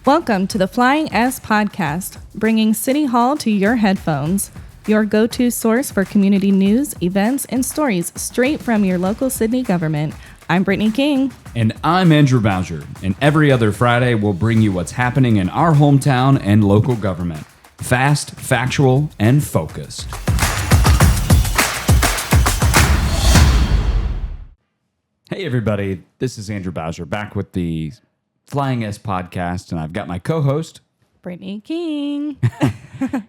Welcome to the Flying S Podcast, bringing City Hall to your headphones. Your go-to source for community news, events, and stories straight from your local Sidney government. I'm Brittany King. And I'm Andrew Bowser. And every other Friday, we'll bring you what's happening in our hometown and local government. Fast, factual, and focused. Hey, everybody. This is Andrew Bowser back with the Flying S Podcast, and I've got my co-host, Brittany King.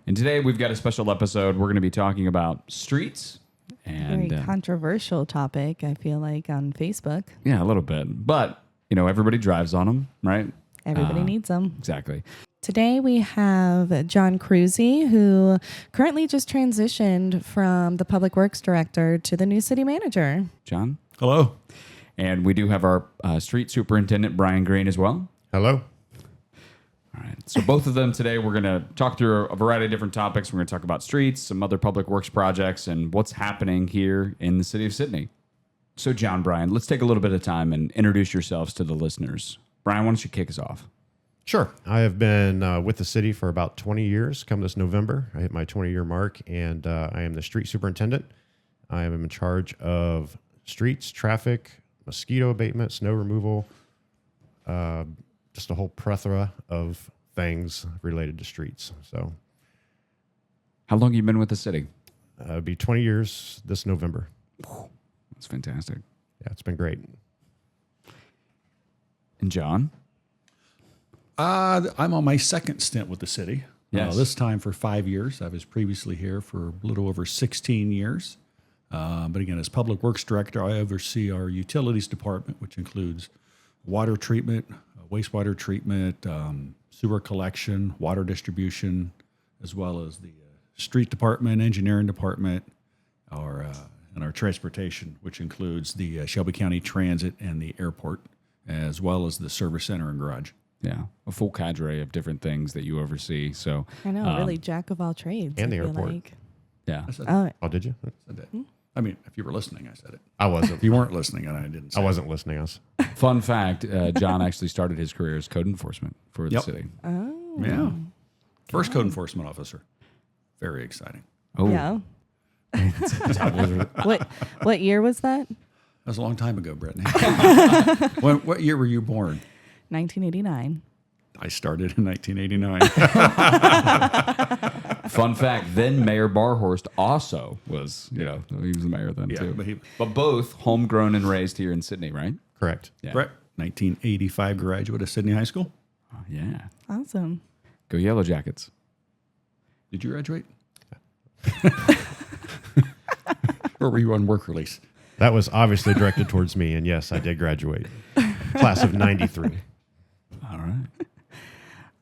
And today we've got a special episode. We're going to be talking about streets. And Very controversial topic, I feel like, on Facebook. Yeah, a little bit. But, you know, everybody drives on them, right? Everybody needs them. Exactly. Today we have John Cruzy, who currently just transitioned from the Public Works Director to the new City Manager. John? Hello. And we do have our street superintendent, Brian Green, as well. Hello. All right. So both of them today, we're going to talk through a variety of different topics. We're going to talk about streets, some other public works projects, and what's happening here in the city of Sidney. So John, Brian, let's take a little bit of time and introduce yourselves to the listeners. Brian, why don't you kick us off? Sure. I have been with the city for about 20 years. Come this November, I hit my 20-year mark, and I am the street superintendent. I am in charge of streets, traffic, mosquito abatement, snow removal, just a whole plethora of things related to streets. So, How long have you been with the city? it'll be 20 years this November. That's fantastic. Yeah, it's been great. And John? I'm on my second stint with the city. Yes. This time for 5 years. I was previously here for a little over 16 years. But again, as Public Works Director, I oversee our utilities department, which includes water treatment, wastewater treatment, sewer collection, water distribution, as well as the street department, engineering department, and our transportation, which includes the Shelby County Transit and the airport, as well as the service center and garage. Yeah, a full cadre of different things that you oversee. So I know, really jack of all trades. and I the feel airport. Like. yeah. I said, Oh, did you? I said that. I mean, if you were listening, I said it. I wasn't. If you weren't listening, and I didn't say I wasn't listening. I was. Fun fact, John actually started his career as code enforcement for the Yep. city. Oh. it. Yeah. First code enforcement officer. Very exciting. Oh, Yeah. What year was that? That was a long time ago, Brittany. What year were you born? 1989. I started in 1989. Fun fact, then Mayor Barhorst also was, he was the mayor then Yeah, too. but But both homegrown and raised here in Sidney, right? Correct. Yeah. Brett, 1985 graduate of Sidney High School. Oh, yeah. Awesome. Go Yellow Jackets. Did you graduate? Or were you on work release? That was obviously directed towards me, and yes, I did graduate. Class of 93. All right.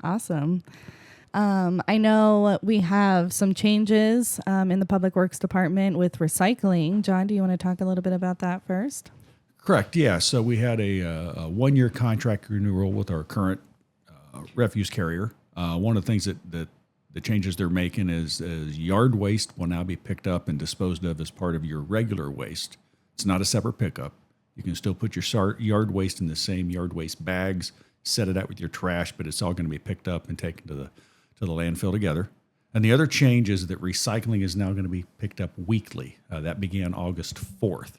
Awesome. I know we have some changes in the Public Works Department with recycling. John, do you want to talk a little bit about that first? Correct. Yeah. So we had a 1-year contract renewal with our current refuse carrier. One of the things that the changes they're making is yard waste will now be picked up and disposed of as part of your regular waste. It's not a separate pickup. You can still put your yard waste in the same yard waste bags, set it out with your trash, but it's all going to be picked up and taken to the landfill together. And the other change is that recycling is now going to be picked up weekly. That began August 4th.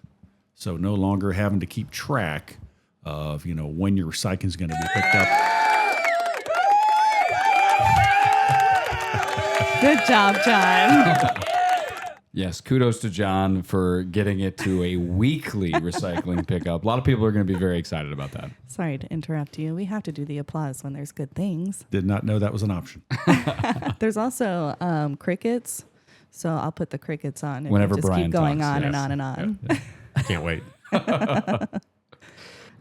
So no longer having to keep track of, when your recycling is going to be picked up. Good job, John. Yes, kudos to John for getting it to a weekly recycling pickup. A lot of people are going to be very excited about that. Sorry to interrupt you. We have to do the applause when there's good things. Did not know that was an option. There's also crickets. So I'll put the crickets on and Whenever just Brian keep going talks, on yes. and on and on. I can't wait.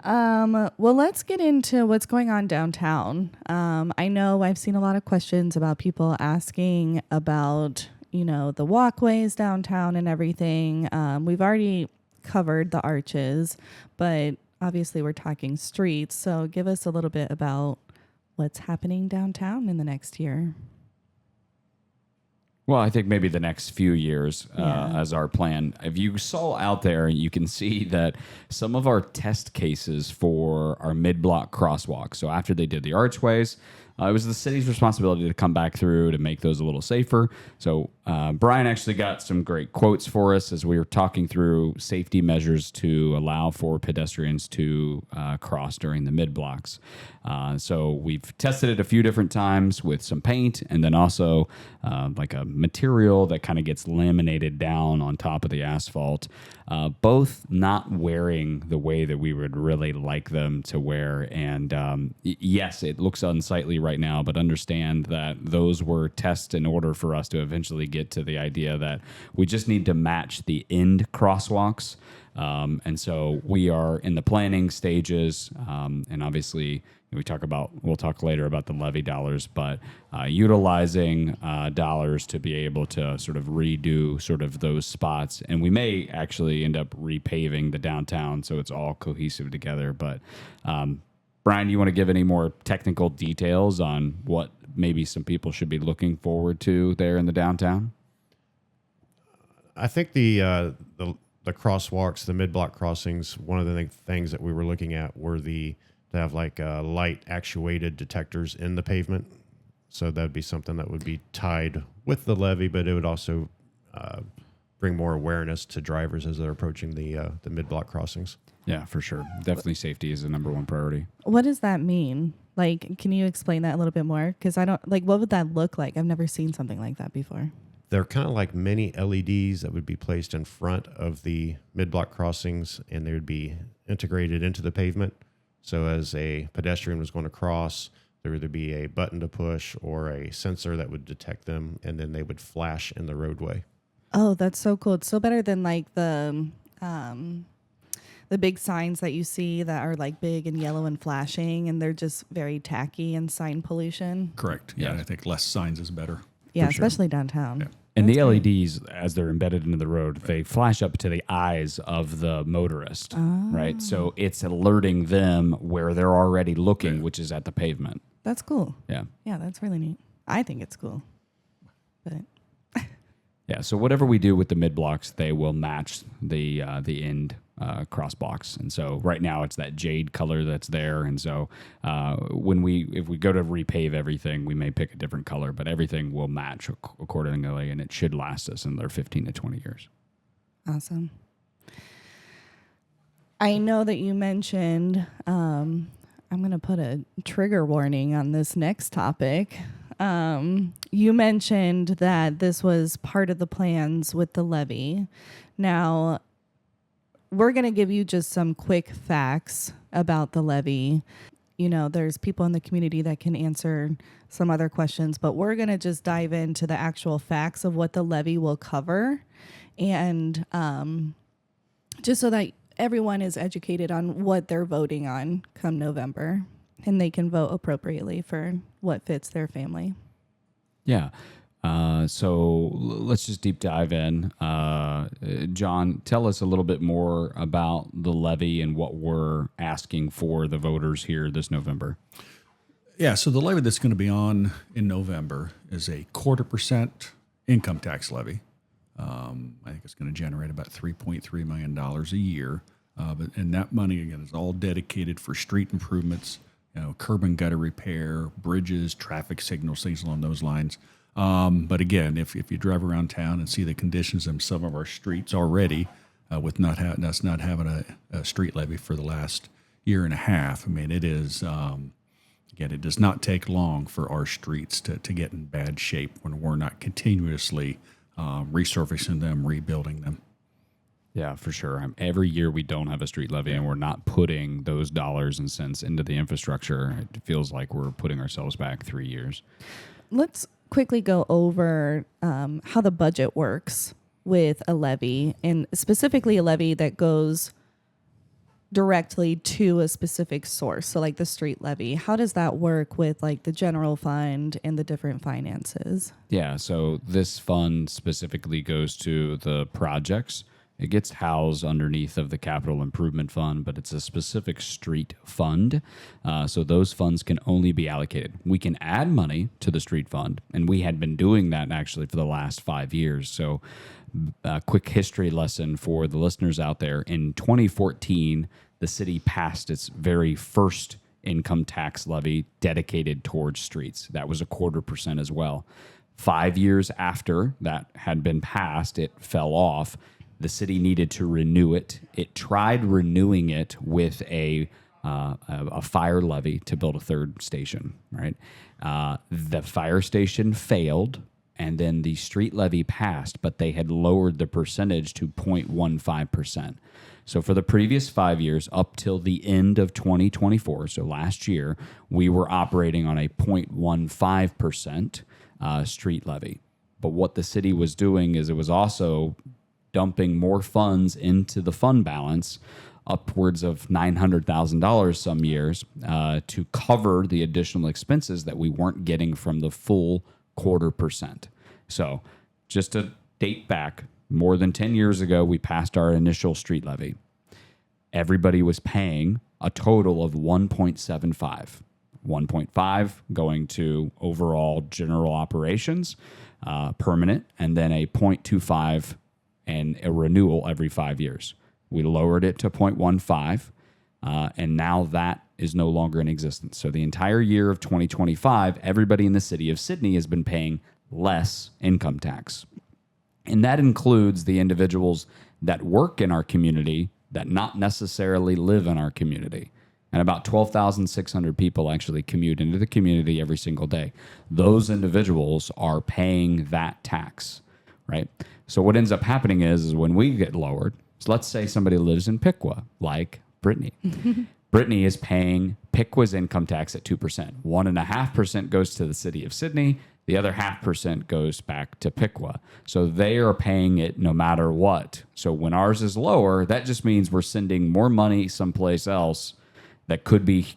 Well, let's get into what's going on downtown. I know I've seen a lot of questions about people asking about, the walkways downtown and everything. We've already covered the arches, but obviously we're talking streets. So give us a little bit about what's happening downtown in the next year. Well, I think maybe the next few years Yeah. as our plan. If you saw out there, you can see that some of our test cases for our mid-block crosswalks. So after they did the archways, it was the city's responsibility to come back through to make those a little safer. So Brian actually got some great quotes for us as we were talking through safety measures to allow for pedestrians to cross during the mid-blocks. So we've tested it a few different times with some paint and then also like a material that kind of gets laminated down on top of the asphalt, both not wearing the way that we would really like them to wear. And yes, it looks unsightly right now, but understand that those were tests in order for us to eventually get to the idea that we just need to match the end crosswalks. And so we are in the planning stages, and obviously we'll talk later about the levy dollars, but utilizing dollars to be able to sort of redo sort of those spots. And we may actually end up repaving the downtown so it's all cohesive together. But Brian, you want to give any more technical details on what maybe some people should be looking forward to there in the downtown? I think the crosswalks, the mid-block crossings, one of the things that we were looking at were to have like light actuated detectors in the pavement. So that'd be something that would be tied with the levee, but it would also bring more awareness to drivers as they're approaching the mid-block crossings. Yeah, for sure. Definitely safety is the number one priority. What does that mean? Like, can you explain that a little bit more? Because I don't, like, what would that look like? I've never seen something like that before. They're kind of like mini LEDs that would be placed in front of the mid-block crossings, and they would be integrated into the pavement. So as a pedestrian was going to cross, there would either be a button to push or a sensor that would detect them, and then they would flash in the roadway. Oh, that's so cool. It's so better than like the big signs that you see that are like big and yellow and flashing, and they're just very tacky and sign pollution. Correct. Yeah, Yeah. I think less signs is better. Yeah, For sure. especially downtown. Yeah. And That's the great. LEDs, as they're embedded into the road, they flash up to the eyes of the motorist, right? So it's alerting them where they're already looking, which is at the pavement. That's cool. Yeah. Yeah, that's really neat. I think it's cool. But Yeah. So whatever we do with the mid blocks, they will match the end cross blocks. And so right now it's that jade color that's there. And so if we go to repave everything, we may pick a different color, but everything will match accordingly, and it should last us another 15 to 20 years. awesome. I know that you mentioned, I'm going to put a trigger warning on this next topic. You mentioned that this was part of the plans with the levy. Now, we're going to give you just some quick facts about the levy. You know, there's people in the community that can answer some other questions, but we're going to just dive into the actual facts of what the levy will cover. And just so that everyone is educated on what they're voting on come November, and they can vote appropriately for what fits their family. Yeah. So let's just deep dive in. John, tell us a little bit more about the levy and what we're asking for the voters here this November. Yeah, so the levy that's going to be on in November is a 0.25% income tax levy. I think it's going to generate about $3.3 million a year. And that money, again, is all dedicated for street improvements, curb and gutter repair, bridges, traffic signals, things along those lines. But again, if you drive around town and see the conditions of some of our streets already, with us not having a street levy for the last year and a half, I mean, it is, again, it does not take long for our streets to get in bad shape when we're not continuously resurfacing them, rebuilding them. Yeah, for sure. Every year we don't have a street levy and we're not putting those dollars and cents into the infrastructure. It feels like we're putting ourselves back 3 years. Let's quickly go over how the budget works with a levy, and specifically a levy that goes directly to a specific source. So like the street levy, how does that work with like the general fund and the different finances? Yeah, so this fund specifically goes to the projects It gets housed underneath of the capital improvement fund, but it's a specific street fund. So those funds can only be allocated. We can add money to the street fund, and we had been doing that actually for the last 5 years. So a quick history lesson for the listeners out there. In 2014, the city passed its very first income tax levy dedicated towards streets. That was 0.25% as well. 5 years after that had been passed, it fell off. The city needed to renew it. It tried renewing it with a fire levy to build a third station, right? The fire station failed, and then the street levy passed, but they had lowered the percentage to 0.15%. So for the previous 5 years, up till the end of 2024, so last year, we were operating on a 0.15% street levy. But what the city was doing is it was also dumping more funds into the fund balance, upwards of $900,000 some years, to cover the additional expenses that we weren't getting from the full 0.25%. So just to date back, more than 10 years ago, we passed our initial street levy. Everybody was paying a total of 1.75. 1.5 going to overall general operations, permanent, and then a 0.25 and a renewal every 5 years. We lowered it to 0.15, and now that is no longer in existence. So the entire year of 2025, everybody in the city of Sidney has been paying less income tax. And that includes the individuals that work in our community that not necessarily live in our community. And about 12,600 people actually commute into the community every single day. Those individuals are paying that tax, right? So what ends up happening is when we get lowered, so let's say somebody lives in Piqua, like Brittany. Brittany is paying Piqua's income tax at 2%. 1.5% goes to the city of Sidney. The other 0.5% goes back to Piqua. So they are paying it no matter what. So when ours is lower, that just means we're sending more money someplace else that could be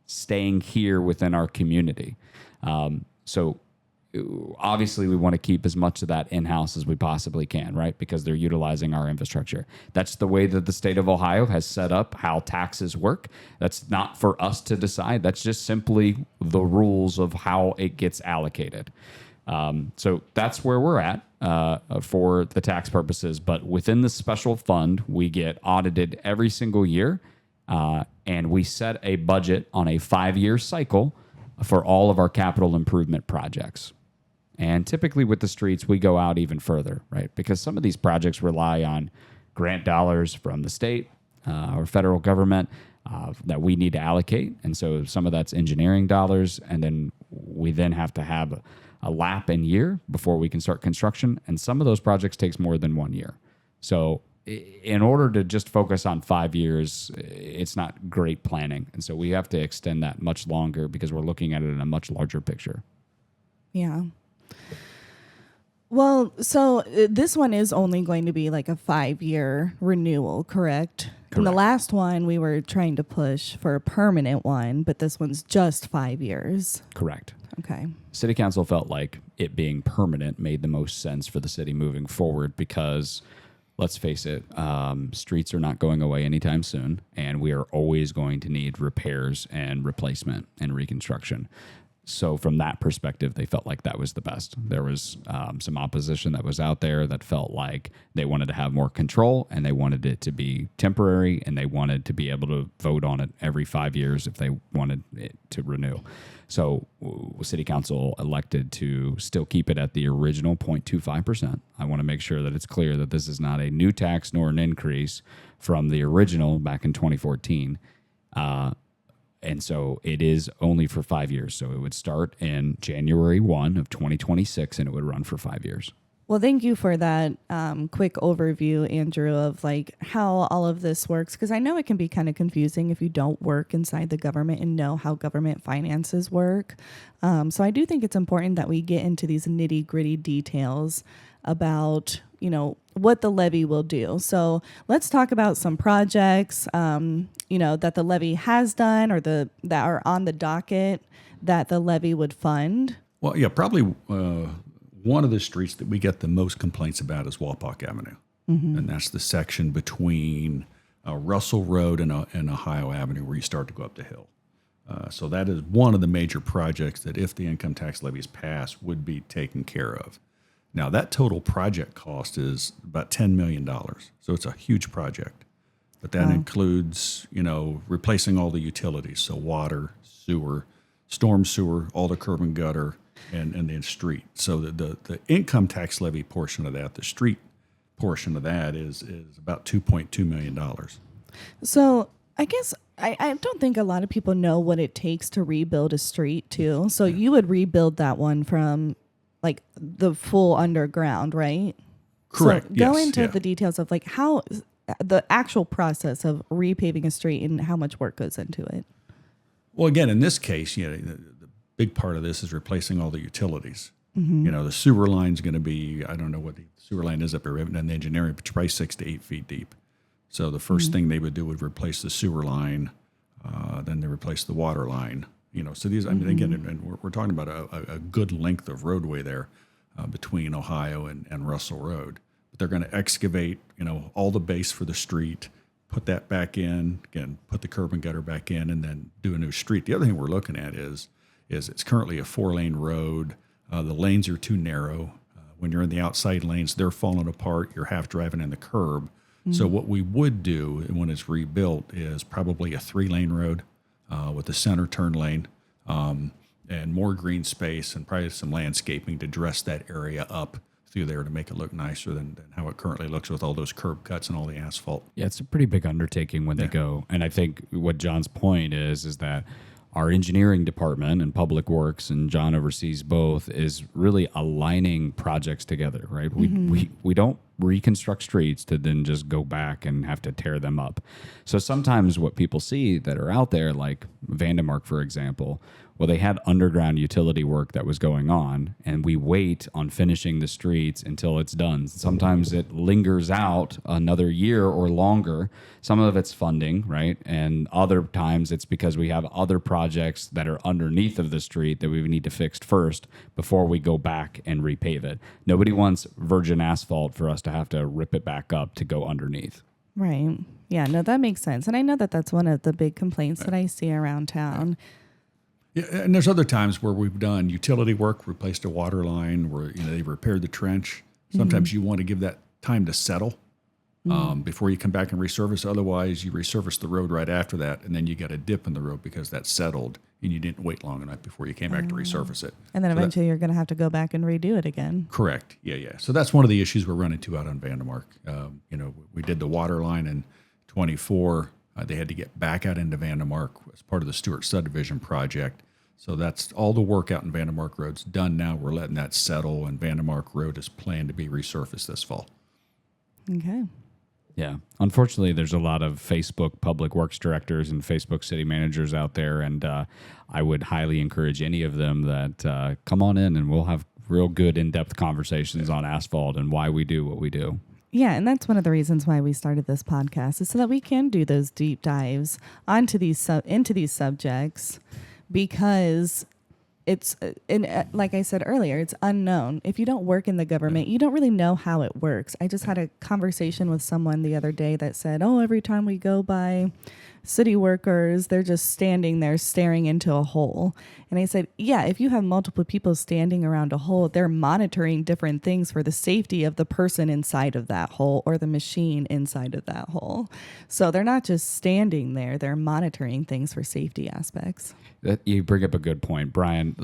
staying here within our community. So obviously we want to keep as much of that in-house as we possibly can, right? Because they're utilizing our infrastructure. That's the way that the state of Ohio has set up how taxes work. That's not for us to decide. That's just simply the rules of how it gets allocated. So that's where we're at for the tax purposes. But within the special fund, we get audited every single year, and we set a budget on a 5-year cycle for all of our capital improvement projects. And typically with the streets, we go out even further, right? Because some of these projects rely on grant dollars from the state or federal government that we need to allocate. And so some of that's engineering dollars. And then we then have to have a lap in year before we can start construction. And some of those projects takes more than 1 year. So in order to just focus on 5 years, it's not great planning. And so we have to extend that much longer because we're looking at it in a much larger picture. Yeah. Well, so this one is only going to be like a 5-year renewal, correct? In the last one, we were trying to push for a permanent one, but this one's just 5 years. Correct. Okay. City Council felt like it being permanent made the most sense for the city moving forward because, let's face it, streets are not going away anytime soon, and we are always going to need repairs and replacement and reconstruction. So from that perspective, they felt like that was the best. There was some opposition that was out there that felt like they wanted to have more control and they wanted it to be temporary and they wanted to be able to vote on it every 5 years if they wanted it to renew. So City Council elected to still keep it at the original 0.25%. I want to make sure that it's clear that this is not a new tax nor an increase from the original back in 2014. And so it is only for 5 years. So it would start in January 1 of 2026 and it would run for 5 years. Well, thank you for that quick overview, Andrew, of like how all of this works. Because I know it can be kind of confusing if you don't work inside the government and know how government finances work. So I do think it's important that we get into these nitty gritty details about, you know, what the levy will do. So let's talk about some projects, you know, that the levy has done or that are on the docket that the levy would fund. Well, yeah, probably one of the streets that we get the most complaints about is Walpock Avenue. and that's the section between Russell Road and Ohio Avenue where you start to go up the hill. So that is one of the major projects that, if the income tax levy is passed, would be taken care of. Now, that total project cost is about $10 million. So it's a huge project. But that includes, replacing all the utilities. So water, sewer, storm sewer, all the curb and gutter, and the street. So the income tax levy portion of that, the street portion of that is about $2.2 million. So I guess I don't think a lot of people know what it takes to rebuild a street too. So you would rebuild that one from like the full underground, right? Correct. So go Yes. into Yeah. the details of like how the actual process of repaving a street and how much work goes into it. Well, again, in this case, the big part of this is replacing all the utilities. The sewer line's going to be, I don't know what the sewer line is up there, we haven't done the engineering, but it's probably 6 to 8 feet deep. So the first thing they would do would replace the sewer line, then they replace the water line. So these, I mean, again, and we're talking about a good length of roadway there between Ohio and Russell Road. But they're going to excavate, all the base for the street, put that back in, again, put the curb and gutter back in, and then do a new street. The other thing we're looking at is it's currently a 4-lane road. The lanes are too narrow. When you're in the outside lanes, they're falling apart. You're half driving in the curb. So what we would do when it's rebuilt is probably a 3-lane road with a center turn lane and more green space and probably some landscaping to dress that area up through there to make it look nicer than how it currently looks with all those curb cuts and all the asphalt. Yeah, it's a pretty big undertaking when they go. And I think what John's point is that our engineering department and public works, and John oversees both, is really aligning projects together, right? We don't reconstruct streets to then just go back and have to tear them up. So sometimes what people see that are out there, like Vandemark, for example, well, they had underground utility work that was going on, and we wait on finishing the streets until it's done. Sometimes it lingers out another year or longer. Some of it's funding, right? And other times it's because we have other projects that are underneath of the street that we need to fix first before we go back and repave it. Nobody wants virgin asphalt for us to have to rip it back up to go underneath. Right. Yeah, no, that makes sense. And I know that that's one of the big complaints that I see around town. Yeah, and there's other times where we've done utility work, replaced a water line, where they've repaired the trench. Sometimes you want to give that time to settle before you come back and resurface. Otherwise, you resurface the road right after that, and then you got a dip in the road because that's settled, and you didn't wait long enough before you came back to resurface it. And then So eventually you're going to have to go back and redo it again. correct. Yeah. So that's one of the issues we're running into out on Vandemark. We did the water line in 24. They had to get back out into Vandemark as part of the Stewart subdivision project. So that's all the work out in Vandemark Road's done now. We're letting that settle, and Vandemark Road is planned to be resurfaced this fall. Okay. Yeah. Unfortunately, there's a lot of Facebook public works directors and Facebook city managers out there, and I would highly encourage any of them that come on in and we'll have real good in-depth conversations on asphalt and why we do what we do. Yeah, and that's one of the reasons why we started this podcast, is so that we can do those deep dives into these subjects, because it's like I said earlier, it's unknown. If you don't work in the government, you don't really know how it works. I just had a conversation with someone the other day that said, "Oh, every time we go by city workers, they're just standing there staring into a hole." And I said, yeah, if you have multiple people standing around a hole, they're monitoring different things for the safety of the person inside of that hole or the machine inside of that hole. So they're not just standing there, they're monitoring things for safety aspects. You bring up a good point. Brian,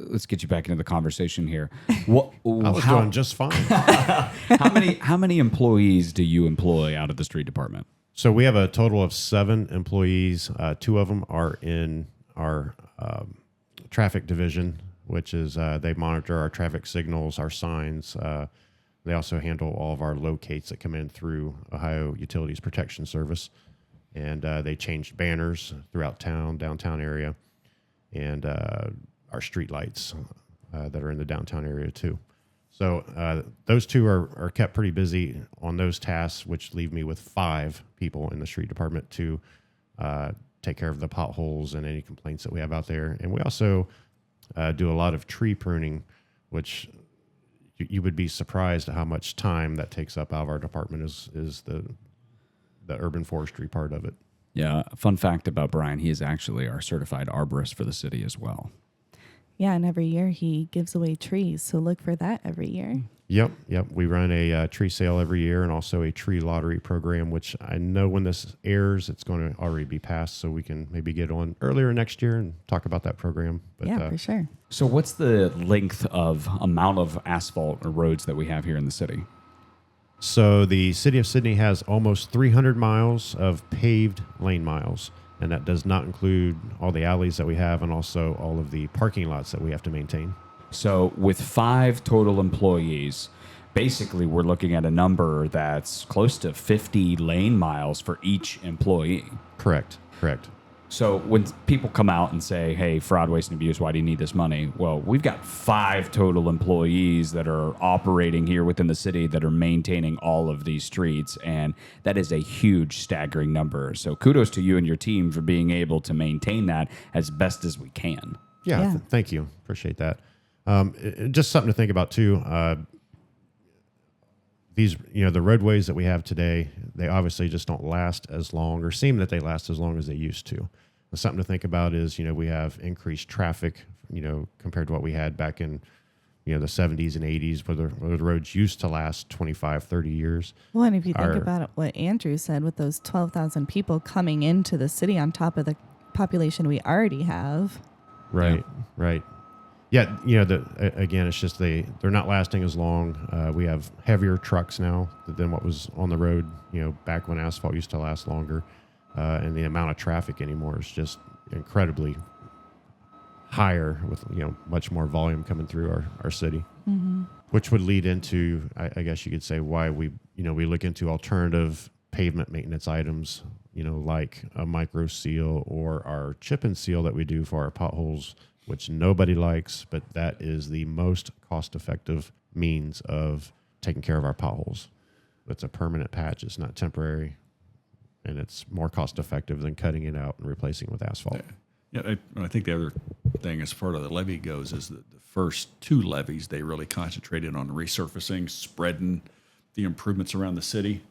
let's get you back into the conversation here. What, I was doing just fine. how many employees do you employ out of the street department? So we have a total of 7 employees. 2 of them are in our traffic division, which is they monitor our traffic signals, our signs. They also handle all of our locates that come in through Ohio Utilities Protection Service. And they changed banners throughout downtown area, and our street lights that are in the downtown area too. So those 2 are kept pretty busy on those tasks, which leave me with 5 people in the street department to take care of the potholes and any complaints that we have out there. And we also do a lot of tree pruning, which you would be surprised at how much time that takes up out of our department is the urban forestry part of it. Yeah. Fun fact about Brian, he is actually our certified arborist for the city as well. Yeah, and every year he gives away trees, so look for that every year. Yep. We run a tree sale every year and also a tree lottery program, which I know when this airs, it's going to already be passed, so we can maybe get on earlier next year and talk about that program. But, Yeah, for sure. So what's the length of amount of asphalt or roads that we have here in the city? So the city of Sidney has almost 300 miles of paved lane miles, and that does not include all the alleys that we have and also all of the parking lots that we have to maintain. So with 5 total employees, basically we're looking at a number that's close to 50 lane miles for each employee. Correct. So when people come out and say, hey, fraud, waste, and abuse, why do you need this money? Well, we've got 5 total employees that are operating here within the city that are maintaining all of these streets. And that is a huge, staggering number. So kudos to you and your team for being able to maintain that as best as we can. Yeah. Thank you. Appreciate that. Just something to think about too. These, the roadways that we have today, they obviously just don't last as long or seem that they last as long as they used to. And something to think about is, we have increased traffic, compared to what we had back in, the 70s and 80s where the roads used to last 25, 30 years. Well, and if you think about what Andrew said with those 12,000 people coming into the city on top of the population we already have. Right. Yeah, again, it's just they're not lasting as long. We have heavier trucks now than what was on the road, back when asphalt used to last longer. And the amount of traffic anymore is just incredibly higher with, much more volume coming through our city. Mm-hmm. Which would lead into, I guess you could say, why we look into alternative pavement maintenance items, like a micro seal or our chip and seal that we do for our potholes, which nobody likes, but that is the most cost-effective means of taking care of our potholes. It's a permanent patch. It's not temporary, and it's more cost-effective than cutting it out and replacing it with asphalt. Yeah, I think the other thing as part of the levy goes is that the first 2 levies, they really concentrated on resurfacing, spreading the improvements around the city,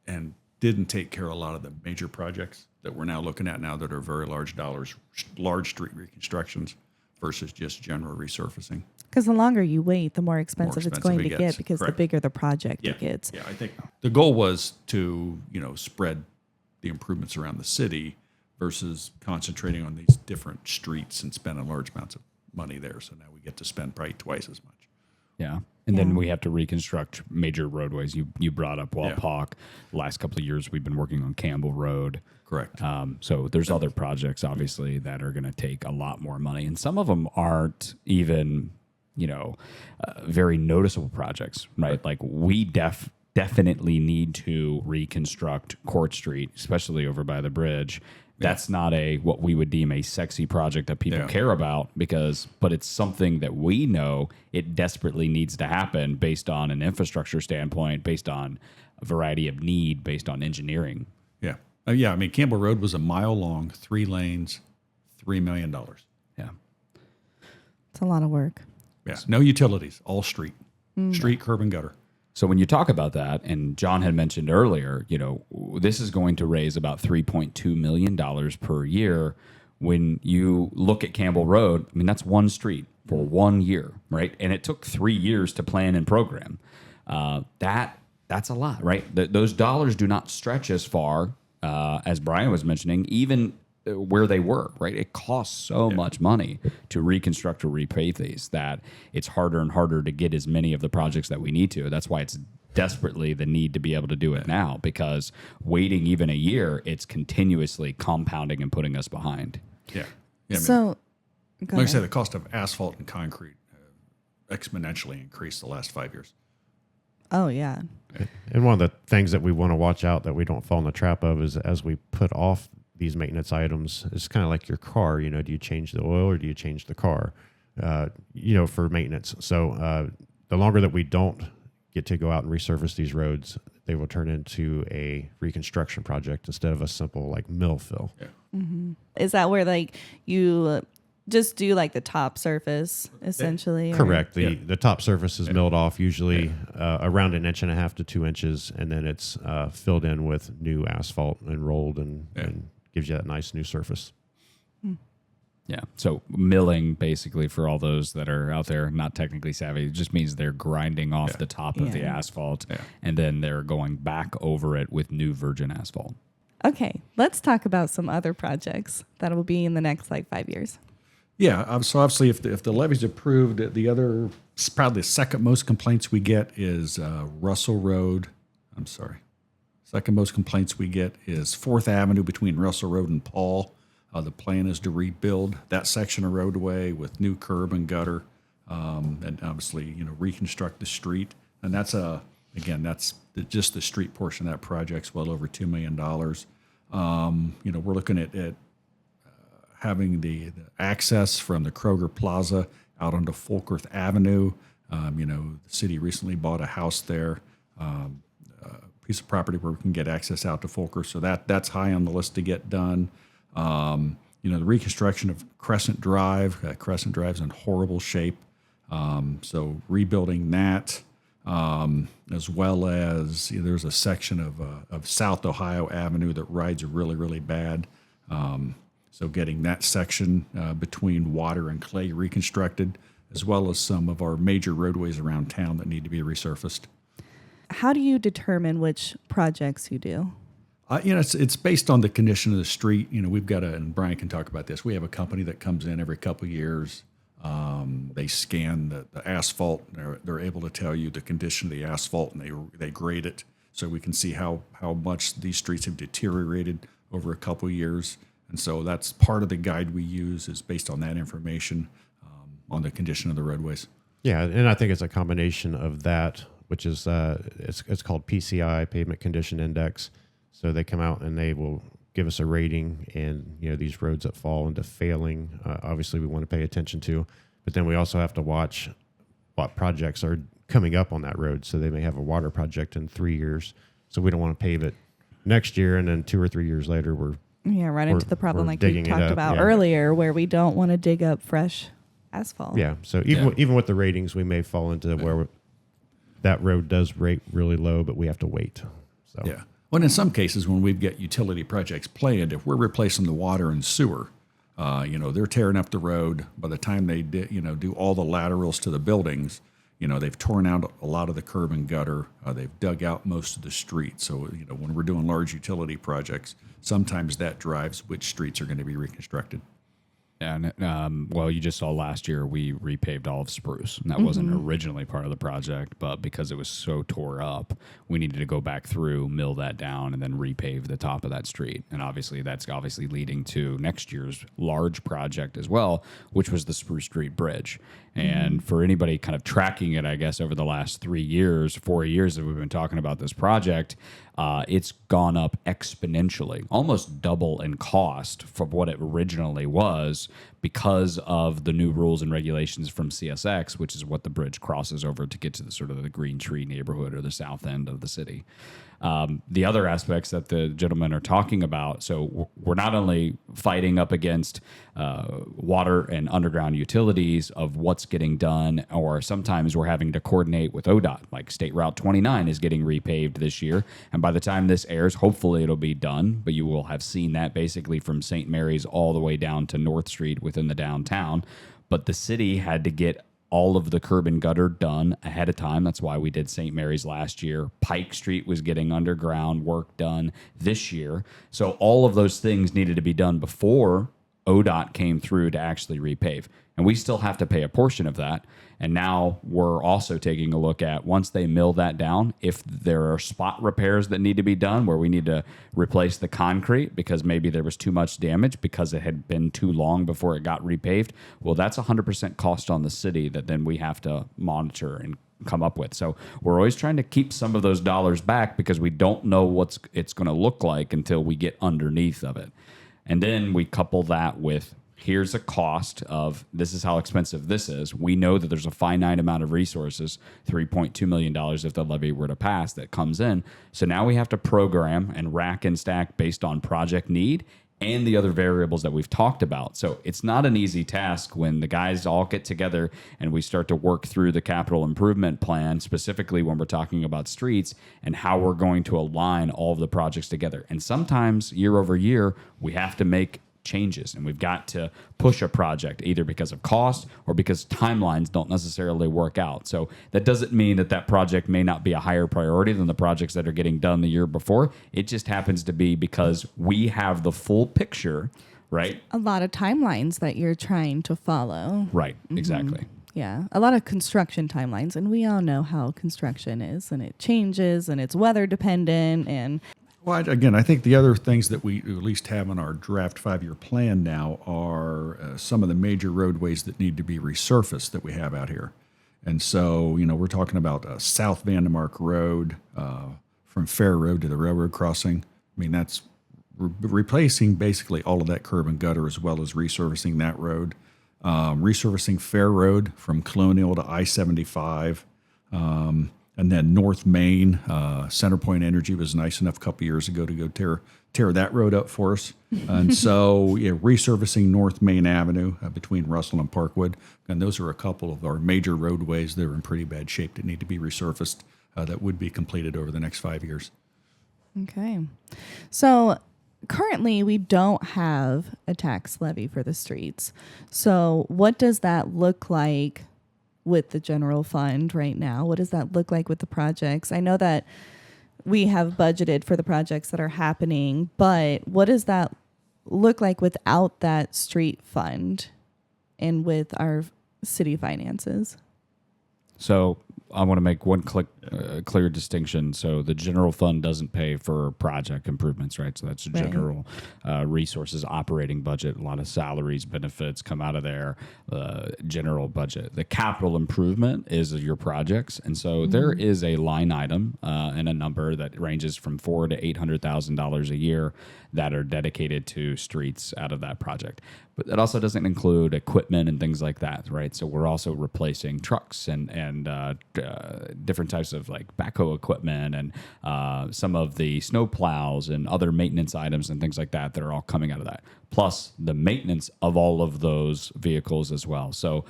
and didn't take care of a lot of the major projects that we're now looking at now that are very large dollars, large street reconstructions versus just general resurfacing. Because the longer you wait, the more expensive it's going to get because Correct. the bigger the project it gets. Yeah, I think the goal was to, spread the improvements around the city versus concentrating on these different streets and spending large amounts of money there. So now we get to spend probably twice as much. Yeah. And then we have to reconstruct major roadways. You brought up Walpock. Last couple of years, we've been working on Campbell Road. Correct. So there's other projects, obviously, that are going to take a lot more money. And some of them aren't even, very noticeable projects, right? Like we definitely need to reconstruct Court Street, especially over by the bridge. That's not what we would deem a sexy project that people care about but it's something that we know it desperately needs to happen based on an infrastructure standpoint, based on a variety of need, based on engineering. Yeah. I mean, Campbell Road was a mile long, 3 lanes, $3 million. Yeah. It's a lot of work. Yeah. No utilities, all street, curb and gutter. So when you talk about that, and John had mentioned earlier, this is going to raise about $3.2 million per year. When you look at Campbell Road, I mean, that's one street for 1 year, right? And it took 3 years to plan and program. That's a lot, right? Those dollars do not stretch as far, as Brian was mentioning, even where they were, right? It costs so much money to reconstruct or repave these that it's harder and harder to get as many of the projects that we need to. That's why it's desperately the need to be able to do it now, because waiting even a year, it's continuously compounding and putting us behind. Yeah. So, like I said, the cost of asphalt and concrete exponentially increased the last 5 years. Oh, yeah. And one of the things that we want to watch out that we don't fall in the trap of is as we put off these maintenance items, it's kind of like your car. Do you change the oil or do you change the car, for maintenance? So the longer that we don't get to go out and resurface these roads, they will turn into a reconstruction project instead of a simple like mill fill. Yeah. Mm-hmm. Is that where you just do like the top surface essentially. or- Correct. The top surface is milled off usually around 1.5 to 2 inches, and then it's filled in with new asphalt and rolled and gives you that nice new surface. Yeah. So milling, basically, for all those that are out there not technically savvy, it just means they're grinding off the top of the Yeah. asphalt, and then they're going back over it with new virgin asphalt. Okay, let's talk about some other projects that will be in the next like 5 years. Yeah, so obviously, if the levy's approved, the other, probably the second most complaints we get is Russell Road. I'm sorry. Second most complaints we get is 4th Avenue between Russell Road and Paul. The plan is to rebuild that section of roadway with new curb and gutter, and obviously, reconstruct the street. And that's that's just the street portion of that project's well over $2 million. We're looking at having the access from the Kroger Plaza out onto Folkerth Avenue. The city recently bought a house there, a piece of property where we can get access out to Folker. So that's high on the list to get done. The reconstruction of Crescent Drive. Crescent Drive's in horrible shape. So rebuilding that, as well as there's a section of South Ohio Avenue that rides really, really bad. So getting that section between Water and Clay reconstructed, as well as some of our major roadways around town that need to be resurfaced. How do you determine which projects you do? It's based on the condition of the street. We've got and Brian can talk about this. We have a company that comes in every couple of years. They scan the asphalt. They're able to tell you the condition of the asphalt, and they grade it so we can see how much these streets have deteriorated over a couple of years. And so that's part of the guide we use is based on that information on the condition of the roadways. Yeah, and I think it's a combination of that, which is it's called PCI, Pavement Condition Index. So they come out and they will give us a rating, and these roads that fall into failing, obviously we want to pay attention to. But then we also have to watch what projects are coming up on that road. So they may have a water project in 3 years, so we don't want to pave it next year, and then 2 or 3 years later run into the problem we're like we digging it talked up, about yeah. earlier, where we don't want to dig up fresh asphalt. Yeah. So even with the ratings, we may fall into where that road does rate really low, but we have to wait. So Yeah. Well, in some cases, when we've got utility projects planned, if we're replacing the water and sewer, they're tearing up the road. By the time they do all the laterals to the buildings, they've torn out a lot of the curb and gutter. They've dug out most of the street. So, when we're doing large utility projects, sometimes that drives which streets are going to be reconstructed. And you just saw last year we repaved all of Spruce. And that wasn't originally part of the project, but because it was so tore up, we needed to go back through, mill that down, and then repave the top of that street. And obviously that's leading to next year's large project as well, which was the Spruce Street Bridge. And for anybody kind of tracking it, I guess, over the last 4 years that we've been talking about this project, it's gone up exponentially, almost double in cost from what it originally was because of the new rules and regulations from CSX, which is what the bridge crosses over to get to the sort of the Green Tree neighborhood or the south end of the city. The other aspects that the gentlemen are talking about, so we're not only fighting up against water and underground utilities of what's getting done, or sometimes we're having to coordinate with ODOT, like State Route 29 is getting repaved this year. And by the time this airs, hopefully it'll be done, but you will have seen that basically from St. Mary's all the way down to North Street within the downtown. But the city had to get all of the curb and gutter done ahead of time. That's why we did St. Mary's last year. Pike Street was getting underground work done this year. So all of those things needed to be done before ODOT came through to actually repave. And we still have to pay a portion of that. And now we're also taking a look at, once they mill that down, if there are spot repairs that need to be done where we need to replace the concrete because maybe there was too much damage because it had been too long before it got repaved. Well, that's 100% cost on the city that then we have to monitor and come up with. So we're always trying to keep some of those dollars back because we don't know what it's going to look like until we get underneath of it. And then we couple that with, here's a cost of, this is how expensive this is. We know that there's a finite amount of resources, $3.2 million if the levy were to pass, that comes in. So now we have to program and rack and stack based on project need and the other variables that we've talked about. So it's not an easy task when the guys all get together and we start to work through the capital improvement plan, specifically when we're talking about streets and how we're going to align all of the projects together. And sometimes year over year, we have to make changes and we've got to push a project either because of cost or because timelines don't necessarily work out. So that doesn't mean that that project may not be a higher priority than the projects that are getting done the year before. It just happens to be because we have the full picture, right? A lot of timelines that you're trying to follow. Right, exactly. Yeah, a lot of construction timelines, and we all know how construction is, and it changes, and it's weather dependent, and Well, again, I think the other things that we at least have in our draft 5-year plan now are some of the major roadways that need to be resurfaced that we have out here. And so, we're talking about South Vandemark Road from Fair Road to the railroad crossing. I mean, that's replacing basically all of that curb and gutter as well as resurfacing that road. Resurfacing Fair Road from Colonial to I-75. And then North Main, Centerpoint Energy was nice enough a couple years ago to go tear that road up for us. And so resurfacing North Main Avenue between Russell and Parkwood. And those are a couple of our major roadways that are in pretty bad shape that need to be resurfaced that would be completed over the next 5 years. okay. So currently we don't have a tax levy for the streets. So what does that look like with the general fund right now? What does that look like with the projects? I know that we have budgeted for the projects that are happening, but what does that look like without that street fund and with our city finances? So I want to make one clear distinction. So the general fund doesn't pay for project improvements, right? So that's general resources operating budget. A lot of salaries, benefits come out of their general budget. The capital improvement is your projects, and so there is a line item and a number that ranges from $400,000 to $800,000 a year that are dedicated to streets out of that project. But that also doesn't include equipment and things like that, right? So we're also replacing trucks and different types of like backhoe equipment and some of the snow plows and other maintenance items and things like that are all coming out of that. Plus the maintenance of all of those vehicles as well. So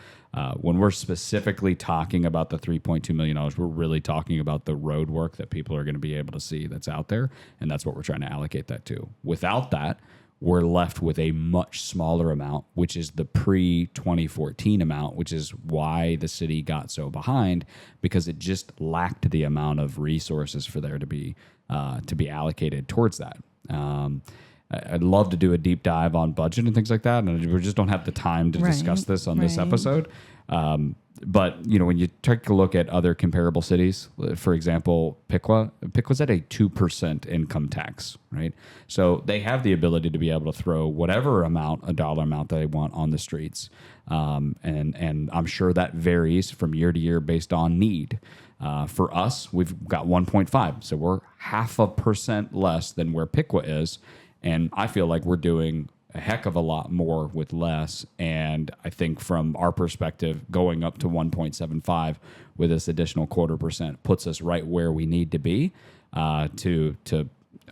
when we're specifically talking about the $3.2 million, we're really talking about the road work that people are going to be able to see that's out there. And that's what we're trying to allocate that to. Without that, we're left with a much smaller amount, which is the pre-2014 amount, which is why the city got so behind, because it just lacked the amount of resources for there to be allocated towards that. I'd love to do a deep dive on budget and things like that, and we just don't have the time to discuss this on this episode. But when you take a look at other comparable cities, for example, Piqua,'s at a 2% income tax, right? So they have the ability to be able to throw whatever a dollar amount that they want on the streets, and I'm sure that varies from year to year based on need. For us, we've got 1.5, so we're 0.5% less than where Piqua is, and I feel like we're doing a heck of a lot more with less. And I think from our perspective, going up to 1.75 with this additional 0.25% puts us right where we need to be to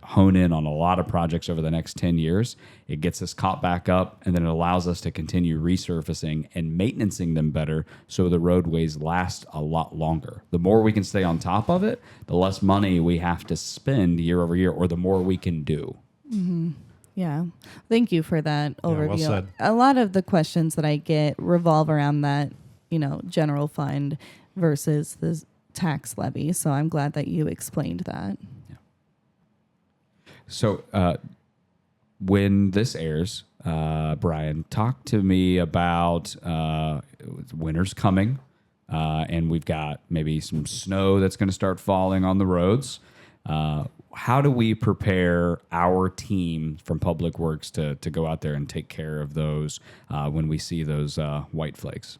hone in on a lot of projects over the next 10 years. It gets us caught back up, and then it allows us to continue resurfacing and maintaining them better so the roadways last a lot longer. The more we can stay on top of it, the less money we have to spend year over year, or the more we can do. Mm-hmm. Yeah. Thank you for that overview. Well said. A lot of the questions that I get revolve around that, general fund versus the tax levy. So I'm glad that you explained that. Yeah. So when this airs, Brian, talk to me about winter's coming, and we've got maybe some snow that's going to start falling on the roads. How do we prepare our team from Public Works to go out there and take care of those when we see those white flakes?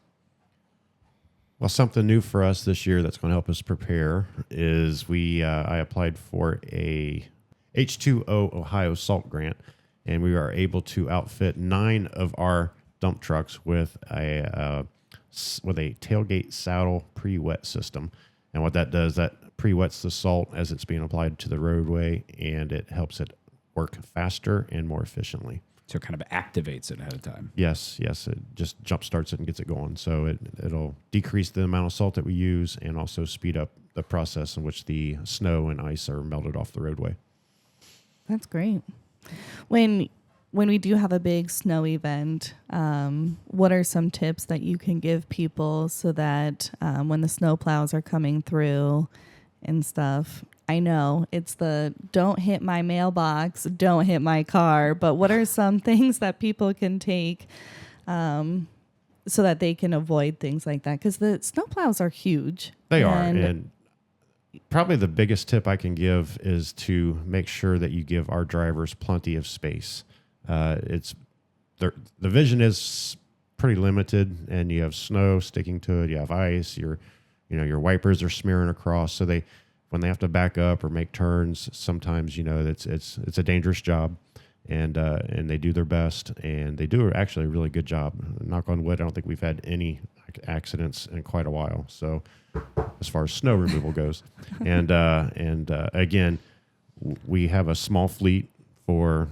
Well, something new for us this year that's going to help us prepare is I applied for a H2O Ohio salt grant, and we are able to outfit 9 of our dump trucks with a tailgate saddle pre-wet system. And what that does, that pre-wets the salt as it's being applied to the roadway, and it helps it work faster and more efficiently. So it kind of activates it ahead of time. Yes. It just jump starts it and gets it going. So it'll decrease the amount of salt that we use and also speed up the process in which the snow and ice are melted off the roadway. That's great. When we do have a big snow event, what are some tips that you can give people so that when the snow plows are coming through and stuff? I know it's the don't hit my mailbox, don't hit my car, but what are some things that people can take so that they can avoid things like that? Because the snow plows are huge. They are. And probably the biggest tip I can give is to make sure that you give our drivers plenty of space. The vision is pretty limited, and you have snow sticking to it. You have ice. Your wipers are smearing across. So when they have to back up or make turns, sometimes it's a dangerous job, and they do their best, and they do actually a really good job. Knock on wood, I don't think we've had any accidents in quite a while. So as far as snow removal goes, and again, we have a small fleet for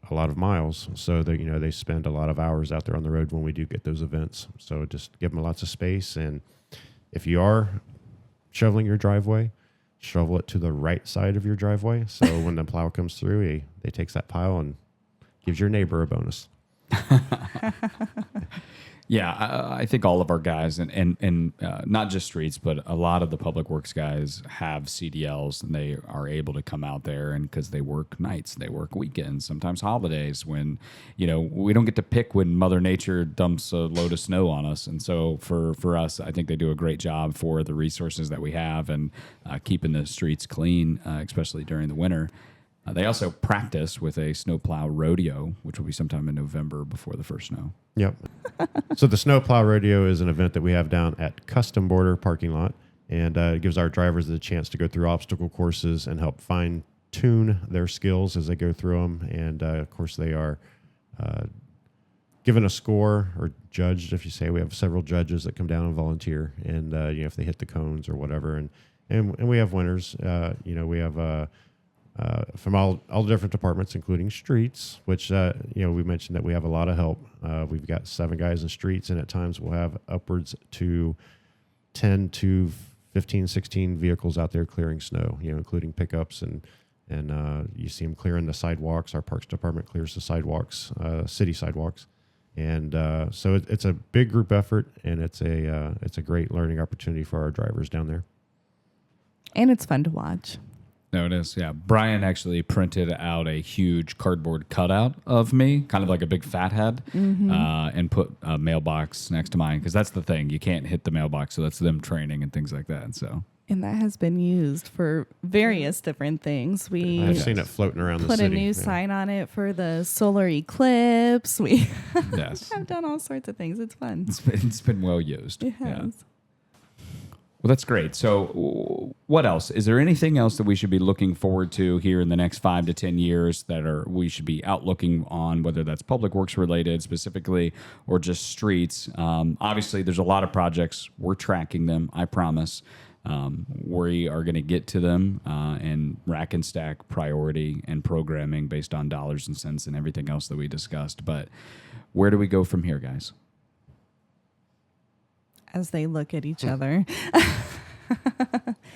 a lot of miles, so that they spend a lot of hours out there on the road when we do get those events. So just give them lots of space, and if you are shoveling your driveway, shovel it to the right side of your driveway. So when the plow comes through, they takes that pile and gives your neighbor a bonus. Yeah, I think all of our guys, and not just streets, but a lot of the public works guys have CDLs, and they are able to come out there, and because they work nights, they work weekends, sometimes holidays, when we don't get to pick when Mother Nature dumps a load of snow on us. And so for us, I think they do a great job for the resources that we have and keeping the streets clean, especially during the winter. They also practice with a snowplow rodeo, which will be sometime in November before the first snow. Yep. So the snowplow rodeo is an event that we have down at Custom Border parking lot, and it gives our drivers the chance to go through obstacle courses and help fine-tune their skills as they go through them. And, of course, they are given a score or judged, if you say. We have several judges that come down and volunteer, and, if they hit the cones or whatever. And we have winners. We have... from all the different departments, including streets, which, we mentioned that we have a lot of help. We've got 7 guys in streets, and at times we'll have upwards to 10 to 15, 16 vehicles out there clearing snow, including pickups, and you see them clearing the sidewalks. Our Parks Department clears the sidewalks, city sidewalks. And so it's a big group effort, and it's a great learning opportunity for our drivers down there. And it's fun to watch. No, it is. Yeah. Brian actually printed out a huge cardboard cutout of me, kind of like a big fat head, and put a mailbox next to mine, because that's the thing. You can't hit the mailbox, so that's them training and things like that. So. And that has been used for various different things. I've seen it floating around the put city. A new sign on it for the solar eclipse. We yes. have done all sorts of things. It's fun. It's been well used. It has. Yeah. Well, that's great. So what else? Is there anything else that we should be looking forward to here in the next 5 to 10 years that we should be out looking on, whether that's public works related specifically or just streets? Obviously, there's a lot of projects. We're tracking them, I promise. We are going to get to them and rack and stack priority and programming based on dollars and cents and everything else that we discussed. But where do we go from here, guys? As they look at each other.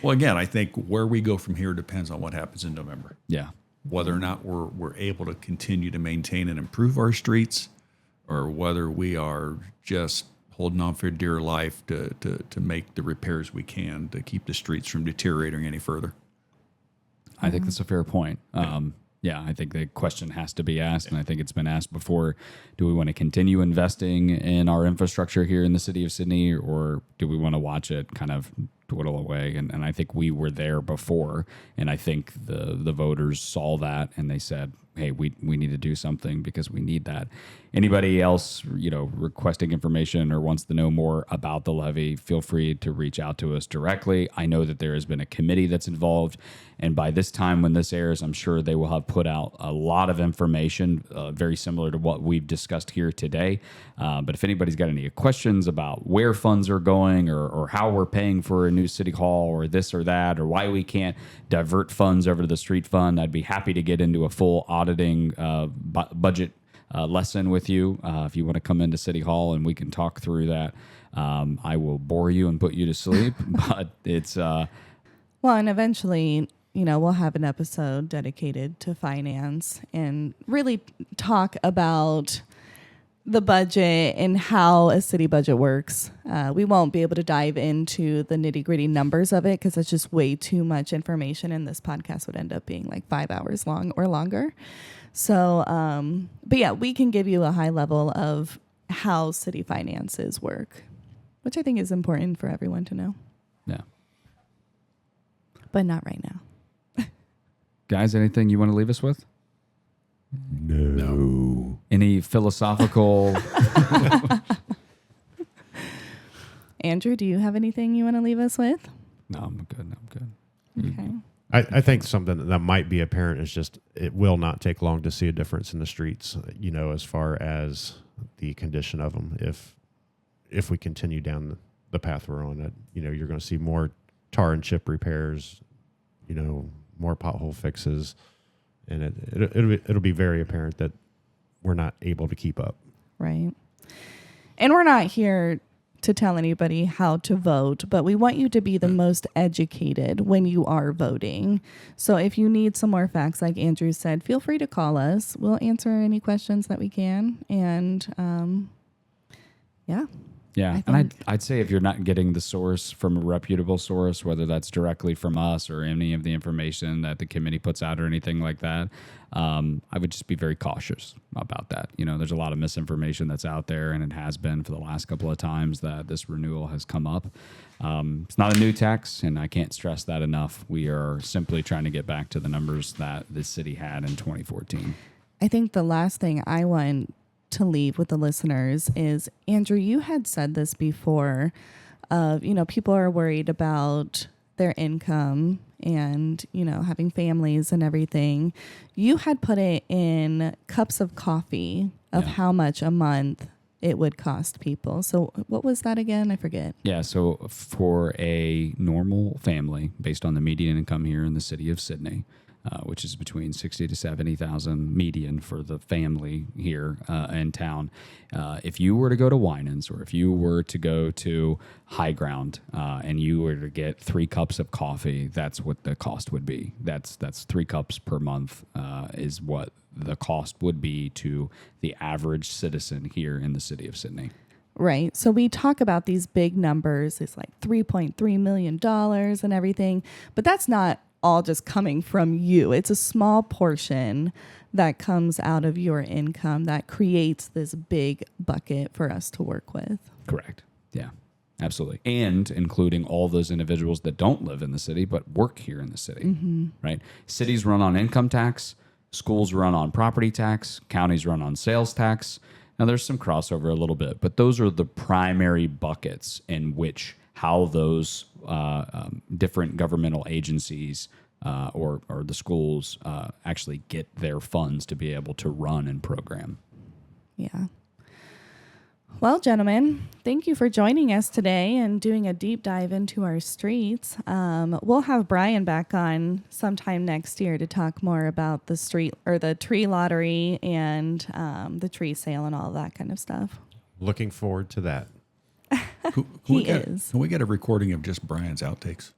Well, again, I think where we go from here depends on what happens in November. Yeah. Whether or not we're able to continue to maintain and improve our streets, or whether we are just holding on for dear life to make the repairs we can to keep the streets from deteriorating any further. I think that's a fair point. Yeah, I think the question has to be asked, and I think it's been asked before. Do we want to continue investing in our infrastructure here in the city of Sidney, or do we want to watch it kind of dwindle away? And I think we were there before, and I think the voters saw that, and they said, hey, we need to do something because we need that. Anybody else, requesting information or wants to know more about the levy, feel free to reach out to us directly. I know that there has been a committee that's involved, and by this time when this airs, I'm sure they will have put out a lot of information very similar to what we've discussed here today. But if anybody's got any questions about where funds are going, or how we're paying for a new city hall, or this or that, or why we can't divert funds over to the street fund, I'd be happy to get into a full auditing budget lesson with you. If you want to come into City Hall and we can talk through that, I will bore you and put you to sleep. But it's Well, and eventually, we'll have an episode dedicated to finance and really talk about the budget and how a city budget works. We won't be able to dive into the nitty-gritty numbers of it because it's just way too much information, and this podcast would end up being like 5 hours long or longer. So, but yeah, we can give you a high level of how city finances work, which I think is important for everyone to know, yeah. but not right now. Guys, anything you want to leave us with? No. Any philosophical? Andrew, do you have anything you want to leave us with? No, I'm good. Okay. I think something that might be apparent is just it will not take long to see a difference in the streets, as far as the condition of them. If we continue down the path we're on, you're going to see more tar and chip repairs, more pothole fixes, and it'll be very apparent that we're not able to keep up. Right. And we're not here to tell anybody how to vote, but we want you to be the most educated when you are voting. So if you need some more facts, like Andrew said, feel free to call us. We'll answer any questions that we can. And yeah. Yeah, and I'd say if you're not getting the source from a reputable source, whether that's directly from us or any of the information that the committee puts out or anything like that, I would just be very cautious about that. There's a lot of misinformation that's out there, and it has been for the last couple of times that this renewal has come up. It's not a new tax, and I can't stress that enough. We are simply trying to get back to the numbers that the city had in 2014. I think the last thing I want to leave with the listeners is, Andrew, you had said this before, people are worried about their income and, having families and everything. You had put it in cups of coffee of how much a month it would cost people. So what was that again? I forget. Yeah, so for a normal family, based on the median income here in the city of Sidney, which is between 60 to 70,000 median for the family here in town. If you were to go to Winans, or if you were to go to High Ground and you were to get 3 cups of coffee, that's what the cost would be. That's 3 cups per month is what the cost would be to the average citizen here in the city of Sidney. Right. So we talk about these big numbers. It's like $3.3 million and everything, but that's not all just coming from you. It's a small portion that comes out of your income that creates this big bucket for us to work with. Correct. Yeah, absolutely. And including all those individuals that don't live in the city but work here in the city, right? Cities run on income tax, schools run on property tax, counties run on sales tax. Now there's some crossover a little bit, but those are the primary buckets in which how those different governmental agencies or the schools actually get their funds to be able to run and program. Yeah. Well, gentlemen, thank you for joining us today and doing a deep dive into our streets. We'll have Brian back on sometime next year to talk more about the street or the tree lottery and the tree sale and all that kind of stuff. Looking forward to that. Can we get a recording of just Brian's outtakes?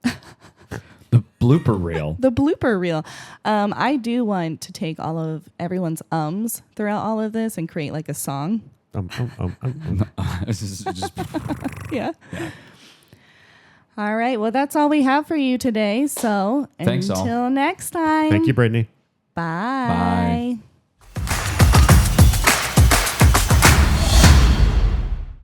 The blooper reel. The blooper reel. I do want to take all of everyone's ums throughout all of this and create like a song. This is just Yeah. All right. Well, that's all we have for you today. So Thanks, all. until next time. Thank you, Brittany. Bye. Bye.